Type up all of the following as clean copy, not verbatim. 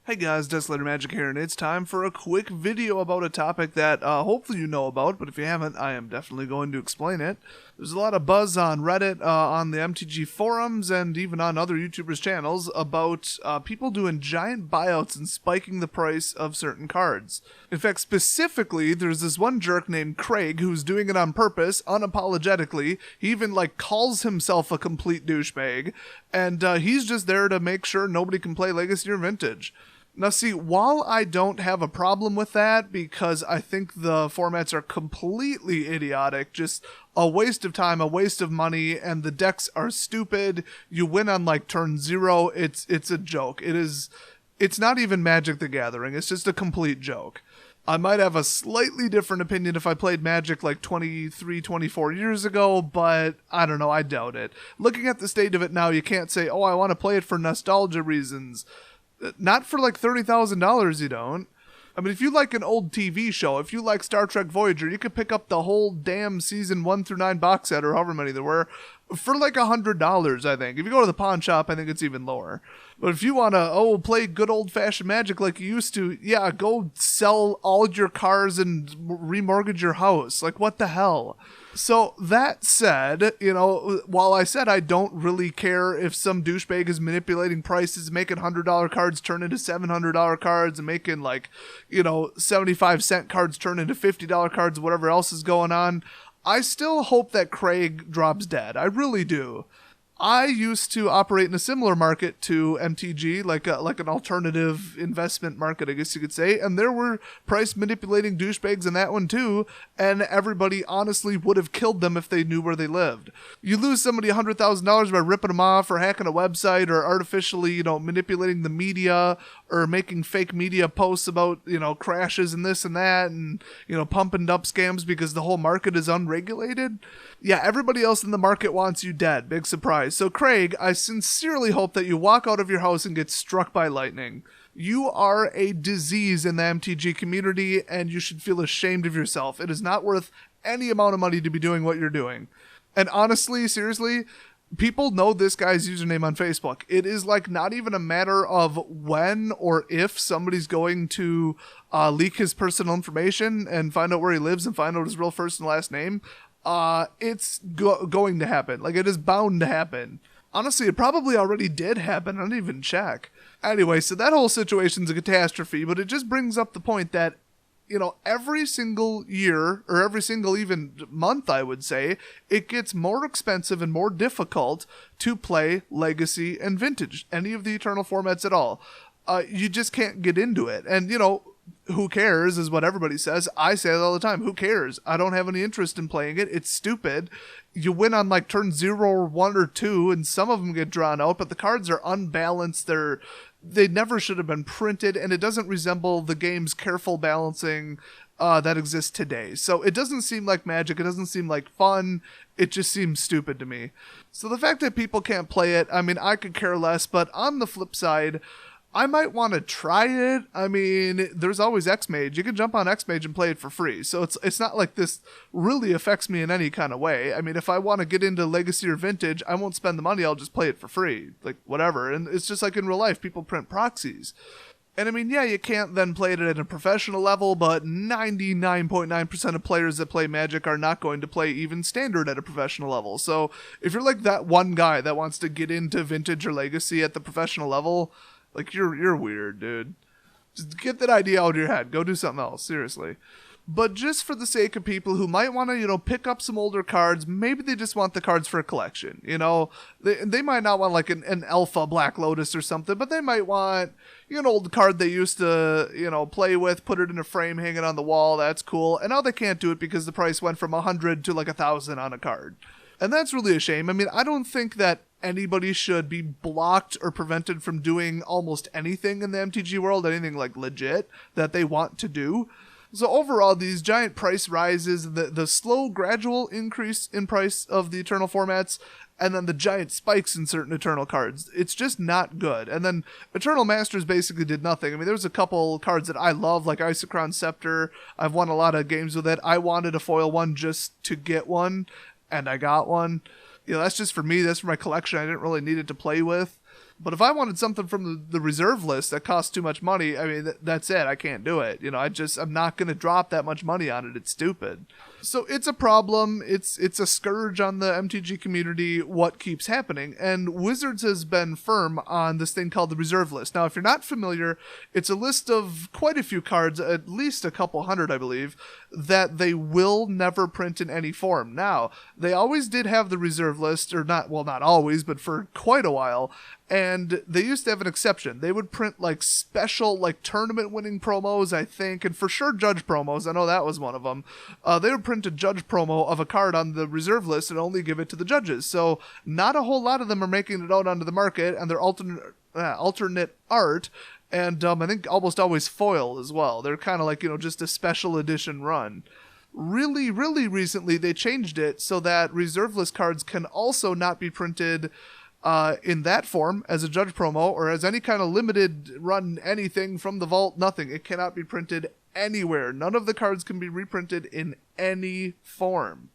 Hey guys, Desolator Magic here, and it's time for a quick video about a topic that hopefully you know about, but if you haven't, I am definitely going to explain it. There's a lot of buzz on Reddit, on the MTG forums, and even on other YouTubers' channels about people doing giant buyouts and spiking the price of certain cards. In fact, specifically, there's this one jerk named Craig who's doing it on purpose, unapologetically. He even, calls himself a complete douchebag, and he's just there to make sure nobody can play Legacy or Vintage. Now see, while I don't have a problem with that, because I think the formats are completely idiotic, just a waste of time, a waste of money, and the decks are stupid, you win on turn 0, it's a joke. It's not even Magic the Gathering, it's just a complete joke. I might have a slightly different opinion if I played Magic 23, 24 years ago, but I don't know, I doubt it. Looking at the state of it now, you can't say, oh, I want to play it for nostalgia reasons. Not for $30,000, you don't. I mean, if you like an old TV show, if you like Star Trek Voyager, you could pick up the whole damn season 1 through 9 box set, or however many there were, for $100, I think. If you go to the pawn shop, I think it's even lower. But if you want to, play good old-fashioned Magic like you used to, yeah, go sell all your cars and remortgage your house. What the hell? So that said, while I said I don't really care if some douchebag is manipulating prices, making $100 cards turn into $700 cards, and making 75-cent cards turn into $50 cards, whatever else is going on, I still hope that Craig drops dead. I really do. I used to operate in a similar market to MTG, like an alternative investment market, I guess you could say, and there were price manipulating douchebags in that one too, and everybody honestly would have killed them if they knew where they lived. You lose somebody $100,000 by ripping them off, or hacking a website, or artificially, manipulating the media, or making fake media posts about, crashes and this and that, and, pumping up scams because the whole market is unregulated. Yeah, everybody else in the market wants you dead. Big surprise. So Craig, I sincerely hope that you walk out of your house and get struck by lightning. You are a disease in the MTG community, and you should feel ashamed of yourself. It is not worth any amount of money to be doing what you're doing. And honestly, seriously, people know this guy's username on Facebook. It is not even a matter of when or if somebody's going to leak his personal information and find out where he lives and find out his real first and last name. It's going to happen. It is bound to happen. Honestly, it probably already did happen. I didn't even check. Anyway, so that whole situation's a catastrophe, but it just brings up the point that, every single year, or every single even month, I would say, it gets more expensive and more difficult to play Legacy and Vintage, any of the Eternal formats at all. You just can't get into it. And, who cares is what everybody says. I say it all the time. Who cares? I don't have any interest in playing it. It's stupid. You win on turn 0 or 1 or 2, and some of them get drawn out, but the cards are unbalanced. They never should have been printed, and it doesn't resemble the game's careful balancing that exists today. So it doesn't seem like Magic. It doesn't seem like fun. It just seems stupid to me. So the fact that people can't play it, I mean, I could care less, but on the flip side, I might want to try it. I mean, there's always X-Mage. You can jump on X-Mage and play it for free. So it's not like this really affects me in any kind of way. I mean, if I want to get into Legacy or Vintage, I won't spend the money. I'll just play it for free. Whatever. And it's just like in real life, people print proxies. And I mean, yeah, you can't then play it at a professional level, but 99.9% of players that play Magic are not going to play even Standard at a professional level. So if you're that one guy that wants to get into Vintage or Legacy at the professional level, you're weird, dude. Just get that idea out of your head. Go do something else, seriously. But just for the sake of people who might want to, pick up some older cards, maybe they just want the cards for a collection, They might not want an Alpha Black Lotus or something, but they might want an old card they used to, play with, put it in a frame, hang it on the wall, that's cool. And now they can't do it because the price went from 100 to 1,000 on a card. And that's really a shame. I mean, I don't think that anybody should be blocked or prevented from doing almost anything in the MTG world, anything legit that they want to do. So overall, these giant price rises, the slow gradual increase in price of the Eternal formats, and then the giant spikes in certain Eternal cards, it's just not good. And then Eternal Masters basically did nothing. I mean, there's a couple cards that I love, like Isochron Scepter. I've won a lot of games with it. I wanted a foil one just to get one, and I got one. That's just for me. That's for my collection. I didn't really need it to play with. But if I wanted something from the reserve list that costs too much money, I mean, that's it. I can't do it. I'm not going to drop that much money on it. It's stupid. So it's a problem. It's a scourge on the MTG community, what keeps happening. And Wizards has been firm on this thing called the reserve list. Now, if you're not familiar, it's a list of quite a few cards, at least a couple hundred, I believe, that they will never print in any form. Now, they always did have the reserve list, or not always, but for quite a while. And they used to have an exception. They would print like special, like tournament winning promos, I think, and for sure judge promos. I know that was one of them. They would print a judge promo of a card on the reserve list and only give it to the judges. So not a whole lot of them are making it out onto the market, and they're alternate art. And I think almost always foil as well. They're kind of like, just a special edition run. Really, really recently, they changed it so that reserve list cards can also not be printed in that form as a judge promo or as any kind of limited run anything from the vault, nothing. It cannot be printed anywhere. None of the cards can be reprinted in any form.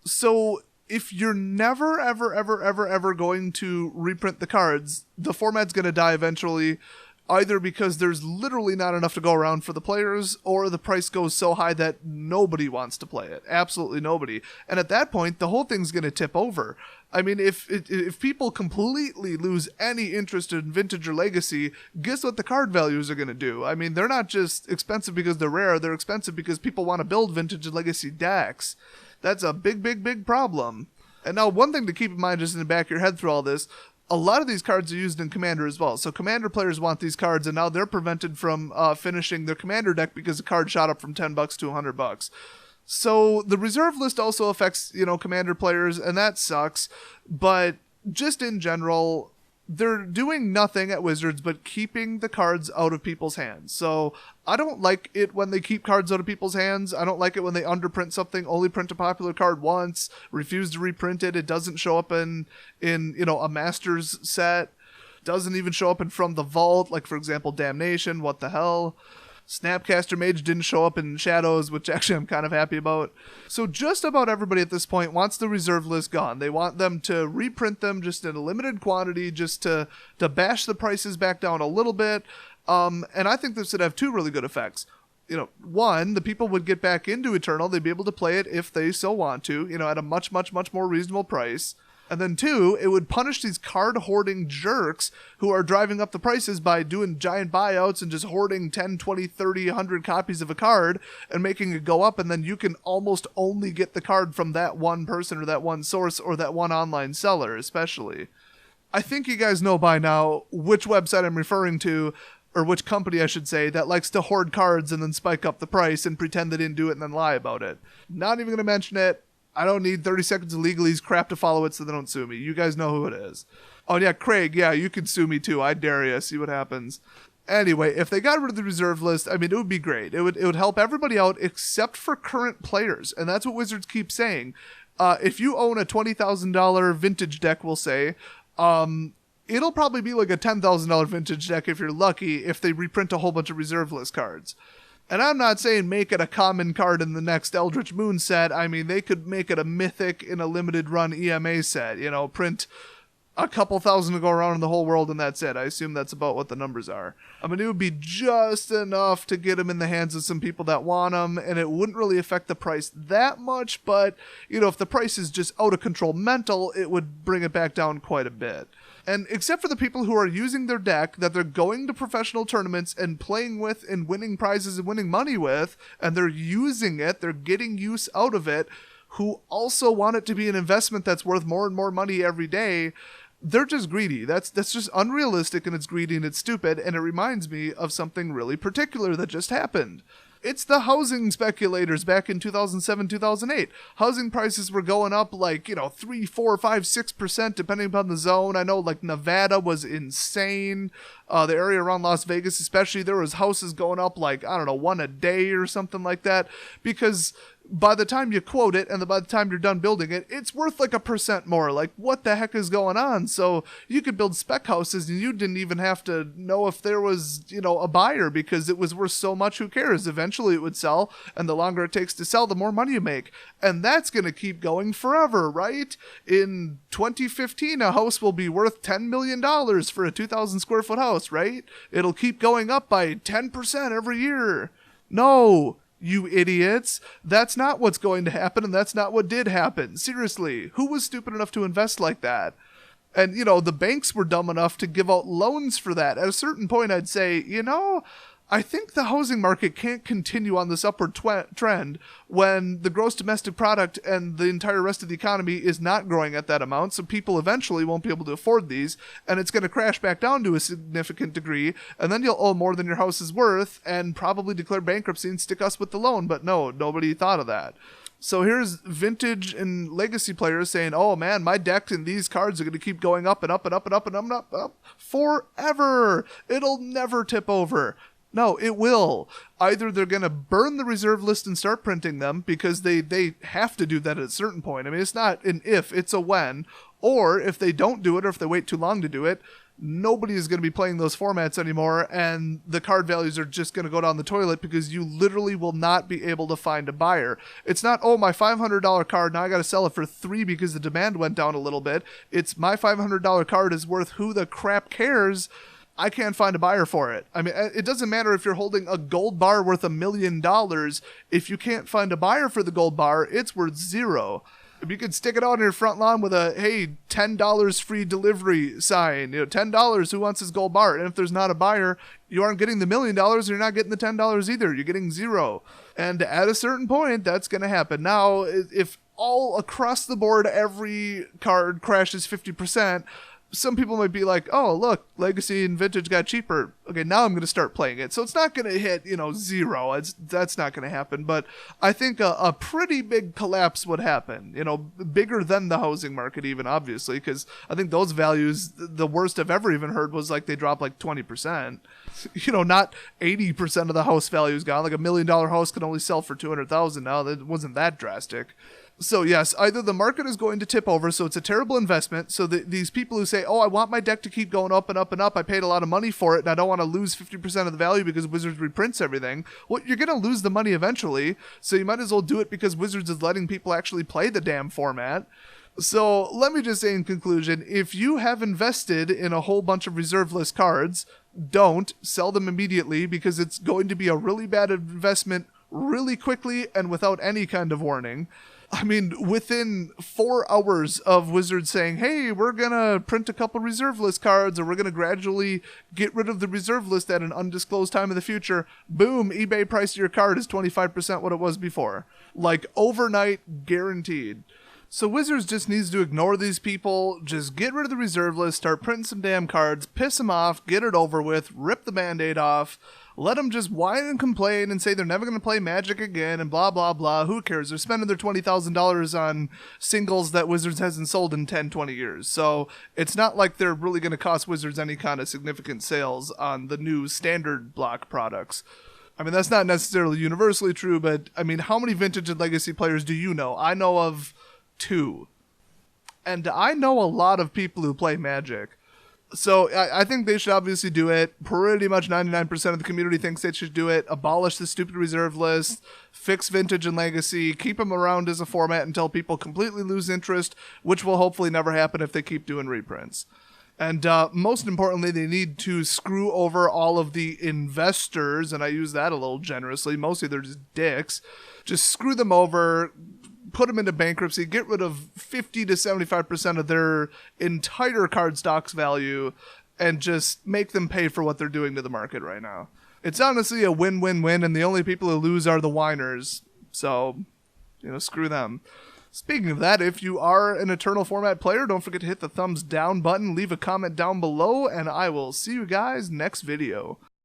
So if you're never, ever, ever, ever, ever going to reprint the cards, the format's going to die eventually, either because there's literally not enough to go around for the players, or the price goes so high that nobody wants to play it. Absolutely nobody. And at that point, the whole thing's going to tip over. I mean, if people completely lose any interest in Vintage or Legacy, guess what the card values are going to do? I mean, they're not just expensive because they're rare, they're expensive because people want to build Vintage and Legacy decks. That's a big, big, big problem. And now, one thing to keep in mind just in the back of your head through all this, a lot of these cards are used in Commander as well. So Commander players want these cards, and now they're prevented from finishing their Commander deck because the card shot up from $10 to $100. So the reserve list also affects, Commander players, and that sucks. But just in general, they're doing nothing at Wizards but keeping the cards out of people's hands. So I don't like it when they keep cards out of people's hands. I don't like it when they underprint something, only print a popular card once, refuse to reprint it. It doesn't show up in a Masters set. Doesn't even show up in From the Vault, like, for example, Damnation. What the hell? Snapcaster Mage didn't show up in Shadows, which actually I'm kind of happy about. So just about everybody at this point wants the reserve list gone. They want them to reprint them just in a limited quantity, just to bash the prices back down a little bit. And I think this would have two really good effects. One, the people would get back into Eternal. They'd be able to play it if they so want to, at a much, much, much more reasonable price. And then two, it would punish these card hoarding jerks who are driving up the prices by doing giant buyouts and just hoarding 10, 20, 30, 100 copies of a card and making it go up. And then you can almost only get the card from that one person or that one source or that one online seller, especially. I think you guys know by now which website I'm referring to, or which company I should say, that likes to hoard cards and then spike up the price and pretend they didn't do it and then lie about it. Not even going to mention it. I don't need 30 seconds of legalese crap to follow it so they don't sue me. You guys know who it is. Oh yeah, Craig, yeah, you can sue me too. I dare you. See what happens. Anyway, if they got rid of the reserve list, I mean, it would be great. It would help everybody out except for current players. And that's what Wizards keep saying. If you own a $20,000 vintage deck, we'll say, it'll probably be like a $10,000 vintage deck if you're lucky if they reprint a whole bunch of reserve list cards. And I'm not saying make it a common card in the next Eldritch Moon set. I mean, they could make it a mythic in a limited run EMA set. Print a couple thousand to go around in the whole world and that's it. I assume that's about what the numbers are. I mean, it would be just enough to get them in the hands of some people that want them, and it wouldn't really affect the price that much. But, if the price is just out of control mental, it would bring it back down quite a bit. And except for the people who are using their deck that they're going to professional tournaments and playing with and winning prizes and winning money with, and they're using it, they're getting use out of it, who also want it to be an investment that's worth more and more money every day, they're just greedy. That's just unrealistic, and it's greedy and it's stupid, and it reminds me of something really particular that just happened. It's the housing speculators back in 2007, 2008. Housing prices were going up like, 3, 4, 5, 6% depending upon the zone. I know like Nevada was insane. The area around Las Vegas especially, there was houses going up like, I don't know, one a day or something like that. Because by the time you quote it and by the time you're done building it, it's worth like 1% more. Like, what the heck is going on? So you could build spec houses and you didn't even have to know if there was, a buyer because it was worth so much. Who cares? Eventually it would sell, and the longer it takes to sell, the more money you make. And that's going to keep going forever, right? In 2015, a house will be worth $10 million for a 2,000 square foot house, right? It'll keep going up by 10% every year. No, you idiots. That's not what's going to happen, and that's not what did happen. Seriously, who was stupid enough to invest like that? And, the banks were dumb enough to give out loans for that. At a certain point, I'd say, I think the housing market can't continue on this upward trend when the gross domestic product and the entire rest of the economy is not growing at that amount, so people eventually won't be able to afford these, and it's going to crash back down to a significant degree, and then you'll owe more than your house is worth and probably declare bankruptcy and stick us with the loan. But no, nobody thought of that. So here's vintage and legacy players saying, oh man, my deck and these cards are going to keep going up and up and up and up and up and up forever. It'll never tip over. No, it will. Either they're going to burn the reserve list and start printing them because they have to do that at a certain point. I mean, it's not an if, it's a when. Or if they don't do it, or if they wait too long to do it, nobody is going to be playing those formats anymore, and the card values are just going to go down the toilet because you literally will not be able to find a buyer. It's not, oh, my $500 card, now I got to sell it for $3 because the demand went down a little bit. It's my $500 card is worth who the crap cares. I can't find a buyer for it. I mean, it doesn't matter if you're holding a gold bar worth $1 million. If you can't find a buyer for the gold bar, it's worth $0. If you could stick it out on your front lawn with a, hey, $10 free delivery sign, $10, who wants this gold bar? And if there's not a buyer, you aren't getting the $1 million, you're not getting the $10 either. You're getting $0. And at a certain point, that's going to happen. Now, if all across the board, every card crashes 50%, some people might be like, oh, look, Legacy and Vintage got cheaper. Okay, now I'm going to start playing it. So it's not going to hit, 0. That's not going to happen. But I think a pretty big collapse would happen, bigger than the housing market even, obviously, because I think those values, the worst I've ever even heard was like they dropped like 20%. Not 80% of the house value is gone. Like $1 million house can only sell for $200,000 now. That wasn't that drastic. So yes, either the market is going to tip over, so it's a terrible investment. So these people who say, oh, I want my deck to keep going up and up and up. I paid a lot of money for it, and I don't want to lose 50% of the value because Wizards reprints everything. Well, you're going to lose the money eventually, so you might as well do it because Wizards is letting people actually play the damn format. So let me just say in conclusion, if you have invested in a whole bunch of reserve list cards, don't sell them immediately because it's going to be a really bad investment really quickly and without any kind of warning. I mean, within 4 hours of Wizards saying, hey, we're going to print a couple reserve list cards, or we're going to gradually get rid of the reserve list at an undisclosed time in the future, boom, eBay price of your card is 25% what it was before. Like, overnight, guaranteed. So Wizards just needs to ignore these people, just get rid of the reserve list, start printing some damn cards, piss them off, get it over with, rip the Band-Aid off, let them just whine and complain and say they're never going to play Magic again and blah, blah, blah. Who cares? They're spending their $20,000 on singles that Wizards hasn't sold in 10, 20 years. So it's not like they're really going to cost Wizards any kind of significant sales on the new standard block products. I mean, that's not necessarily universally true, but I mean, how many Vintage and Legacy players do you know? I know of 2. And I know a lot of people who play Magic. So I think they should obviously do it. Pretty much 99% of the community thinks they should do it. Abolish the stupid reserve list. Fix Vintage and Legacy. Keep them around as a format until people completely lose interest, which will hopefully never happen if they keep doing reprints. And most importantly, they need to screw over all of the investors, and I use that a little generously. Mostly they're just dicks. Just screw them over, put them into bankruptcy, get rid of 50 to 75% of their entire card stock's value, and just make them pay for what they're doing to the market right now. It's honestly a win-win-win, and the only people who lose are the whiners. So, screw them. Speaking of that, if you are an Eternal Format player, don't forget to hit the thumbs down button, leave a comment down below, and I will see you guys next video.